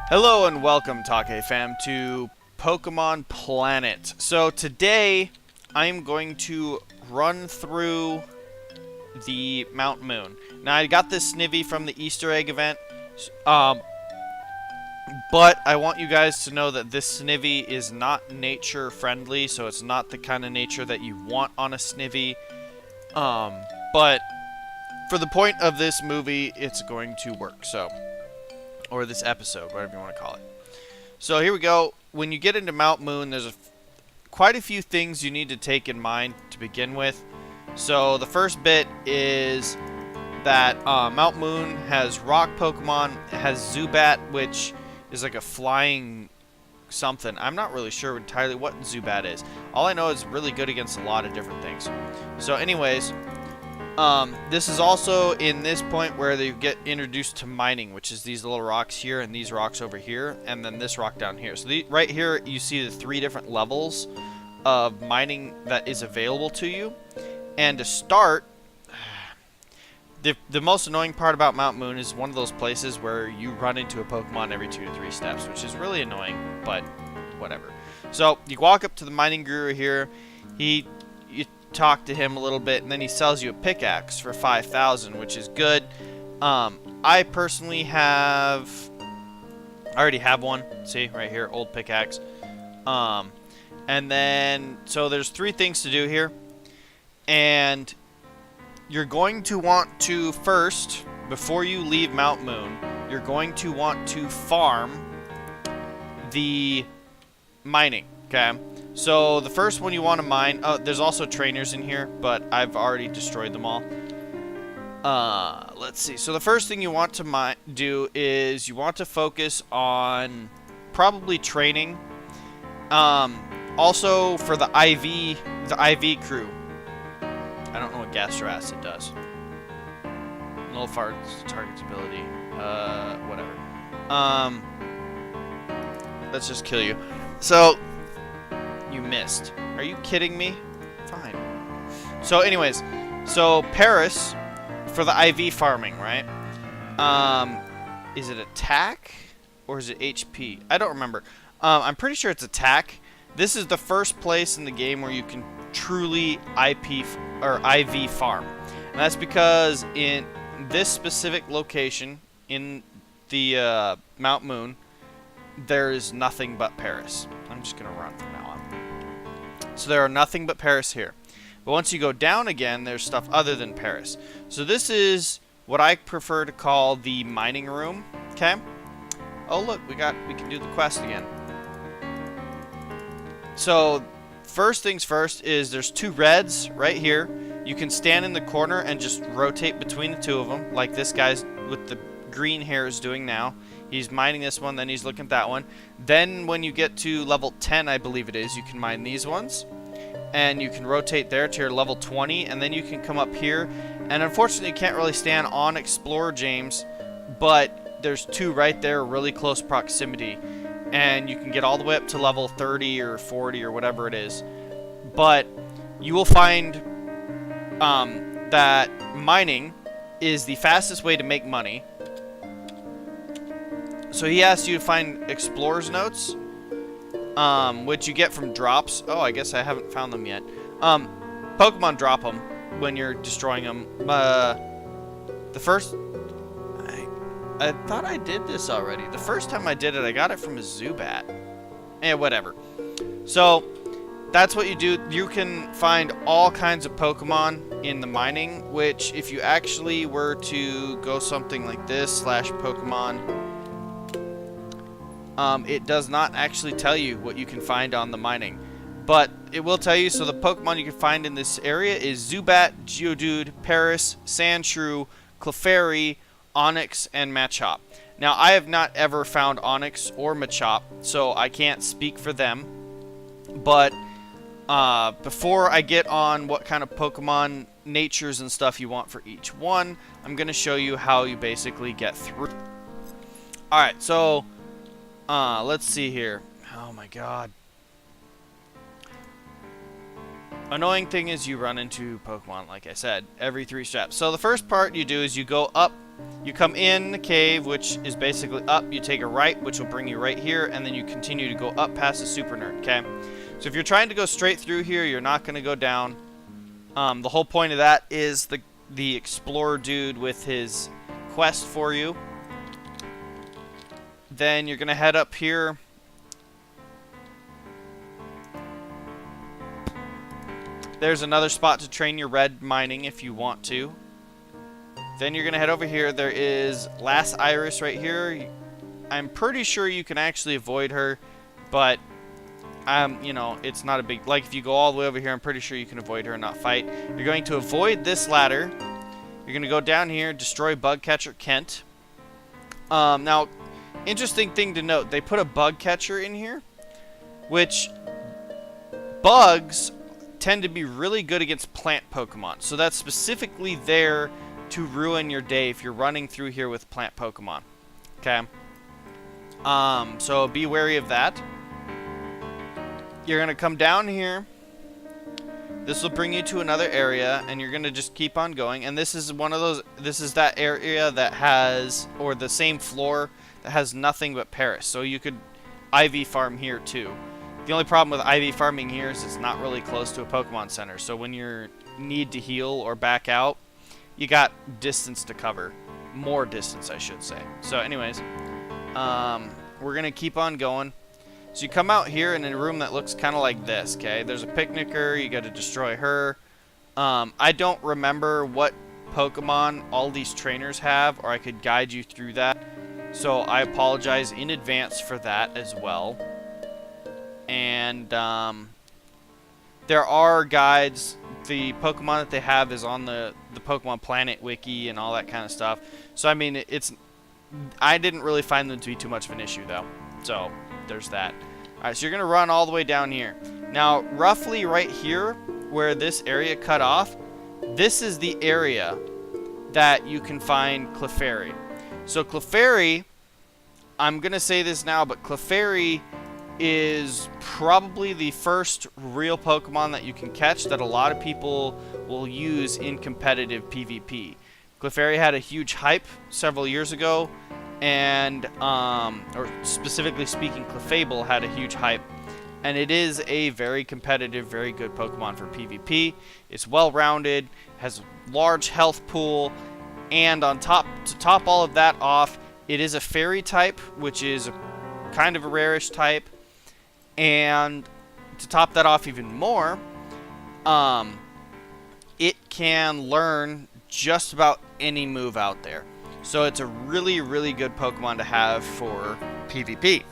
Hello and welcome, Take fam, to Pokemon Planet. So today, I'm going to run through the Mount Moon. Now, I got this Snivy from the Easter egg event, but I want you guys to know that this Snivy is not nature friendly, so it's not the kind of nature that you want on a Snivy. But for the point of this movie, it's going to work, so... or this episode, whatever you want to call it. So here we go. When you get into Mount Moon, there's quite a few things you need to take in mind to begin with. So the first bit is that Mount Moon has rock Pokemon. It has Zubat, which is like a flying something. I'm not really sure entirely what Zubat is. All I know is really good against a lot of different things. So anyways... this is also in this point where they get introduced to mining, which is these little rocks here and these rocks over here, and then this rock down here. So right here you see the 3 different levels of mining that is available to you. And to start, the most annoying part about Mount Moon is one of those places where you run into a Pokemon every 2 to 3 steps, which is really annoying, but whatever. So you walk up to the mining guru here. You talk to him a little bit, and then he sells you a pickaxe for 5,000, which is good. I personally I already have one. See right here, old pickaxe. And then so there's 3 things to do here, and you're going to want to first, before you leave Mount Moon, you're going to want to farm the mining. Okay. So the first one you want to mine, there's also trainers in here, but I've already destroyed them all. Let's see. So the first thing you want to do is you want to focus on probably training. Also for the IV crew. I don't know what Gastro-Acid does. Nullifies target's ability. Whatever. Let's just kill you. So... you missed. Are you kidding me? Fine. So anyways, so Paris for the IV farming, right? Is it attack or is it HP? I don't remember. I'm pretty sure it's attack. This is the first place in the game where you can truly IV farm. And that's because in this specific location in the Mount Moon, there is nothing but Paris. I'm just gonna run from now on. So there are nothing but Paris here. But once you go down again, there's stuff other than Paris. So this is what I prefer to call the mining room. Okay? Oh look, we can do the quest again. So first things first is there's 2 reds right here. You can stand in the corner and just rotate between the 2 of them, like this guy's with the green hair is doing now. He's mining this one, then he's looking at that one. Then when you get to level 10, I believe it is, you can mine these ones. And you can rotate there to your level 20, and then you can come up here. And unfortunately, you can't really stand on Explorer James, but there's 2 right there, really close proximity. And you can get all the way up to level 30 or 40 or whatever it is. But you will find that mining is the fastest way to make money. So he asks you to find Explorer's Notes, which you get from drops. Oh, I guess I haven't found them yet. Pokemon drop them when you're destroying them. The first... I thought I did this already. The first time I did it, I got it from a Zubat. Whatever. So, that's what you do. You can find all kinds of Pokemon in the mining, which if you actually were to go something like this, /Pokemon... it does not actually tell you what you can find on the mining, but it will tell you. So the Pokemon you can find in this area is Zubat, Geodude, Paris, Sandshrew, Clefairy, Onix, and Machop. Now I have not ever found Onix or Machop, so I can't speak for them, but before I get on what kind of Pokemon natures and stuff you want for each one, I'm going to show you how you basically get through. Alright, so let's see here. Oh my god. annoying thing is you run into Pokemon, like I said, every 3 steps. So the first part you do is you go up, you come in the cave, which is basically up, you take a right, which will bring you right here, and then you continue to go up past the Super Nerd, okay? So if you're trying to go straight through here, you're not going to go down. The whole point of that is the Explorer dude with his quest for you. Then you're going to head up here. There's another spot to train your red mining if you want to. Then you're going to head over here. There is Last Iris right here. I'm pretty sure you can actually avoid her, but you know, it's not a big, like if you go all the way over here, I'm pretty sure you can avoid her and not fight. You're going to avoid this ladder. You're going to go down here, destroy Bug Catcher Kent. Now, interesting thing to note, they put a Bug Catcher in here, which bugs tend to be really good against plant Pokemon. So that's specifically there to ruin your day if you're running through here with plant Pokemon. Okay. So be wary of that. You're going to come down here. This will bring you to another area, and you're going to just keep on going. And this is one of those, this is that area that has, or the same floor that has nothing but Paris. So you could IV farm here too. The only problem with IV farming here is it's not really close to a Pokemon Center. So when you need to heal or back out, you got distance to cover. More distance, I should say. So anyways, we're going to keep on going. So you come out here in a room that looks kind of like this, okay? There's a picnicker. You got to destroy her. I don't remember what Pokemon all these trainers have, or I could guide you through that. So I apologize in advance for that as well. And there are guides. The Pokemon that they have is on the Pokemon Planet wiki and all that kind of stuff. So I mean, I didn't really find them to be too much of an issue though. So there's that. Alright, so you're gonna run all the way down here. Now, roughly right here, where this area cut off, this is the area that you can find Clefairy. So Clefairy, I'm gonna say this now, but Clefairy is probably the first real Pokemon that you can catch that a lot of people will use in competitive PvP. Clefairy had a huge hype several years ago, and or specifically speaking, Clefable had a huge hype, and it is a very competitive, very good Pokemon for PvP. It's well-rounded, has a large health pool, and on top, to top all of that off, it is a Fairy type, which is kind of a rarish type. And to top that off even more, it can learn just about any move out there. So it's a really, really good Pokemon to have for PvP.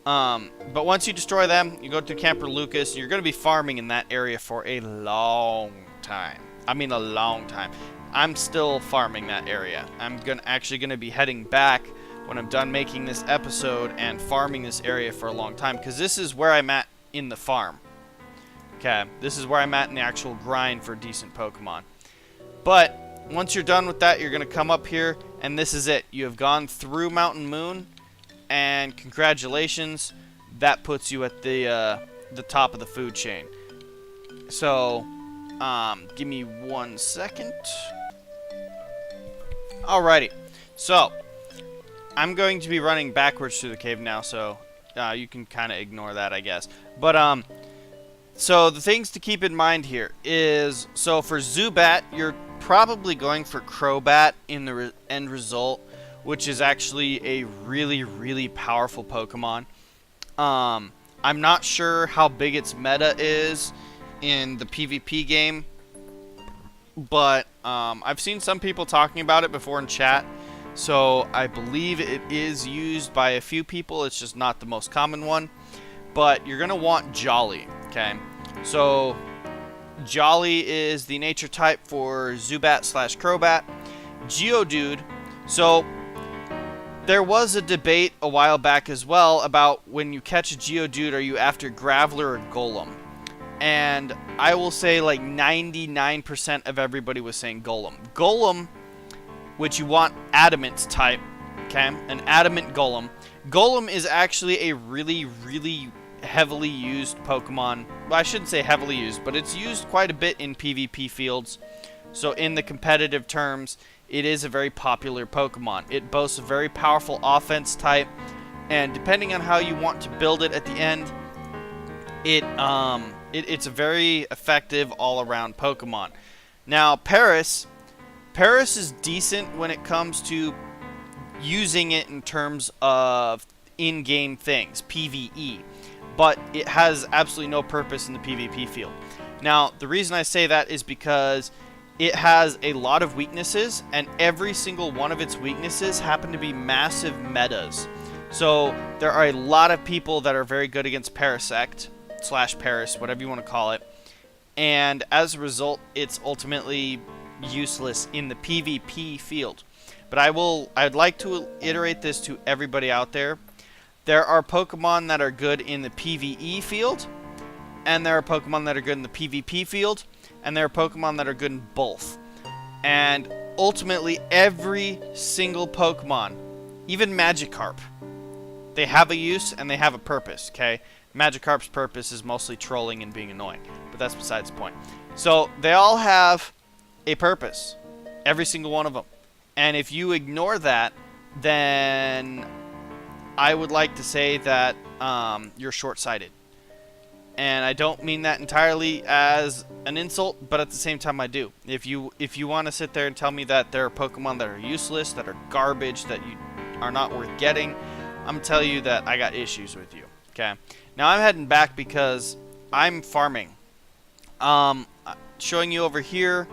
But once you destroy them, you go to Camper Lucas, and you're going to be farming in that area for a long time. I mean a long time. I'm still farming that area. I'm actually going to be heading back when I'm done making this episode and farming this area for a long time, because this is where I'm at in the farm. Okay, this is where I'm at in the actual grind for decent Pokemon. But once you're done with that, you're going to come up here, and this is it. You have gone through Mountain Moon, and congratulations, that puts you at the top of the food chain. So, give me 1 second. Alrighty, so I'm going to be running backwards through the cave now, so you can kind of ignore that, I guess. But, so the things to keep in mind here is, so for Zubat, you're probably going for Crobat in the end result, which is actually a really, really powerful Pokemon. I'm not sure how big its meta is in the PvP game, but I've seen some people talking about it before in chat. So I believe it is used by a few people. It's just not the most common one. But you're going to want Jolly, okay? So Jolly is the nature type for Zubat/Crobat. Geodude. So there was a debate a while back as well about when you catch a Geodude, are you after Graveler or Golem? And I will say like 99% of everybody was saying Golem. Golem, which you want Adamant type, okay? An Adamant Golem. Golem is actually a really, really heavily used Pokemon. Well, I shouldn't say heavily used, but it's used quite a bit in PvP fields. So in the competitive terms, it is a very popular Pokemon. It boasts a very powerful offense type, and depending on how you want to build it at the end, it's a very effective all-around Pokemon. Now, Paris is decent when it comes to using it in terms of in-game things, PvE, but it has absolutely no purpose in the PvP field. Now, the reason I say that is because it has a lot of weaknesses, and every single one of its weaknesses happen to be massive metas. So there are a lot of people that are very good against Parasect / Paris, whatever you want to call it, and as a result, it's ultimately useless in the PvP field. But I'd like to iterate this to everybody out there. There are Pokemon that are good in the PvE field, and there are Pokemon that are good in the PvP field, and there are Pokemon that are good in both. And ultimately, every single Pokemon, even Magikarp, they have a use and they have a purpose, okay? Magikarp's purpose is mostly trolling and being annoying, but that's besides the point. So they all have a purpose, every single one of them. And if you ignore that, then I would like to say that you're short-sighted. And I don't mean that entirely as an insult, but at the same time I do. If you want to sit there and tell me that there are Pokemon that are useless, that are garbage, that you are not worth getting, I'm going to tell you that I got issues with you. Okay. Now I'm heading back because I'm farming. Showing you over here.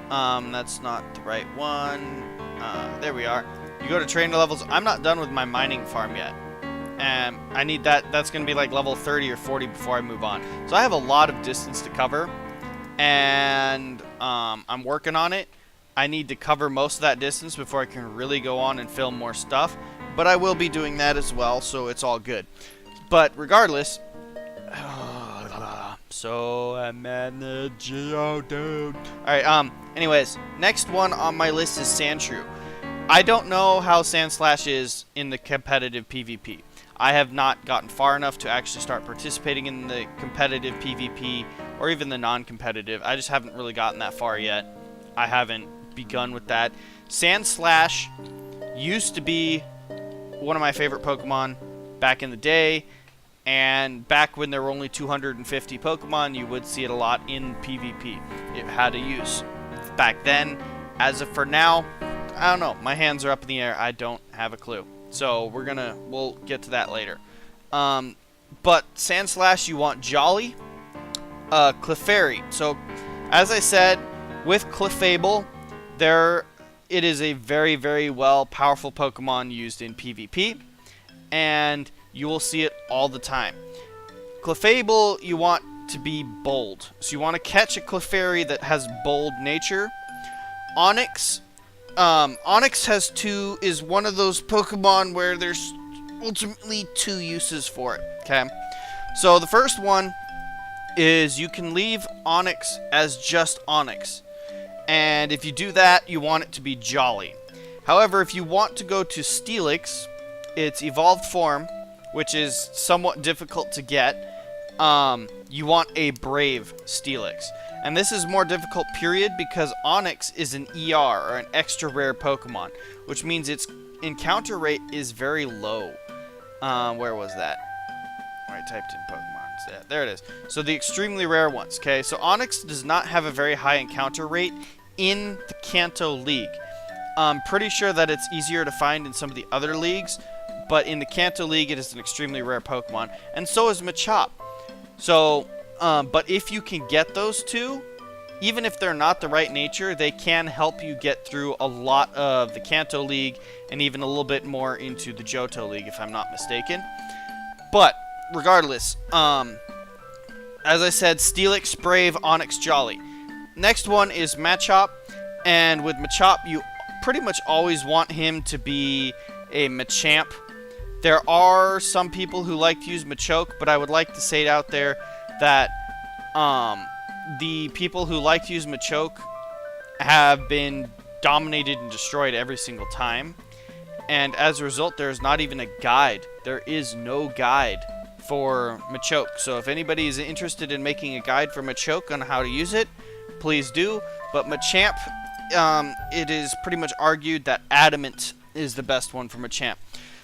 That's not the right one. There we are. You go to trainer levels. I'm not done with my mining farm yet. And I need that. That's going to be like level 30 or 40 before I move on. So I have a lot of distance to cover. And I'm working on it. I need to cover most of that distance before I can really go on and film more stuff. But I will be doing that as well, so it's all good. But regardless, so I'm at the Geodude. Alright, anyways, next one on my list is Sandshrew. I don't know how Sandslash is in the competitive PvP. I have not gotten far enough to actually start participating in the competitive PvP or even the non-competitive. I just haven't really gotten that far yet. I haven't begun with that. Sandslash used to be one of my favorite Pokemon back in the day, and back when there were only 250 Pokemon, you would see it a lot in PvP. It had a use back then. As of for now, I don't know. My hands are up in the air. I don't have a clue. So we'll get to that later. But Sandslash, you want Jolly, Clefairy. So as I said, with Clefable, it is a very, very powerful Pokemon used in PvP, and you will see it all the time. Clefable, you want to be bold. So you want to catch a Clefairy that has bold nature. Onix is one of those Pokemon where there's ultimately two uses for it, okay? So the first one is you can leave Onix as just Onix. And if you do that, you want it to be Jolly. However, if you want to go to Steelix, its evolved form, which is somewhat difficult to get, you want a Brave Steelix. And this is more difficult, period, because Onix is an ER, or an extra rare Pokemon, which means its encounter rate is very low. Where was that? I typed in Pokemon. Yeah, there it is. So the extremely rare ones, okay? So Onix does not have a very high encounter rate in the Kanto League. I'm pretty sure that it's easier to find in some of the other leagues, but in the Kanto League, it is an extremely rare Pokemon, and so is Machop. So, but if you can get those two, even if they're not the right nature, they can help you get through a lot of the Kanto League, and even a little bit more into the Johto League, if I'm not mistaken. But regardless, as I said, Steelix, Brave, Onix, Jolly. Next one is Machop, and with Machop, you pretty much always want him to be a Machamp. There are some people who like to use Machoke, but I would like to say it out there that the people who like to use Machoke have been dominated and destroyed every single time. And as a result, there's not even a guide. There is no guide for Machoke. So if anybody is interested in making a guide for Machoke on how to use it, please do. But Machamp, it is pretty much argued that Adamant is the best one for Machamp.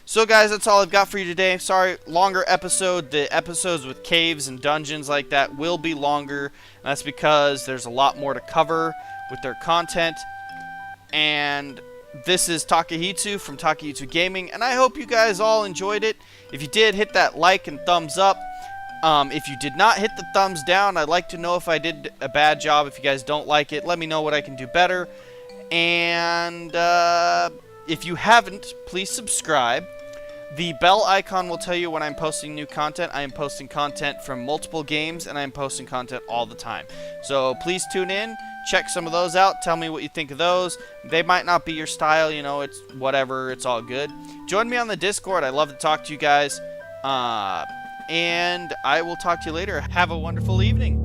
So guys, that's all I've got for you today. Sorry, longer episode. The episodes with caves and dungeons like that will be longer. That's because there's a lot more to cover with their content. And this is Takehitsu from Takehitsu Gaming, and I hope you guys all enjoyed it. If you did, hit that like and thumbs up. If you did not hit the thumbs down, I'd like to know if I did a bad job. If you guys don't like it, let me know what I can do better. And if you haven't, please subscribe. The bell icon will tell you when I'm posting new content. I am posting content from multiple games, and I'm posting content all the time. So please tune in, check some of those out, tell me what you think of those. They might not be your style, you know, it's whatever, it's all good. Join me on the Discord. I love to talk to you guys. And I will talk to you later. Have a wonderful evening.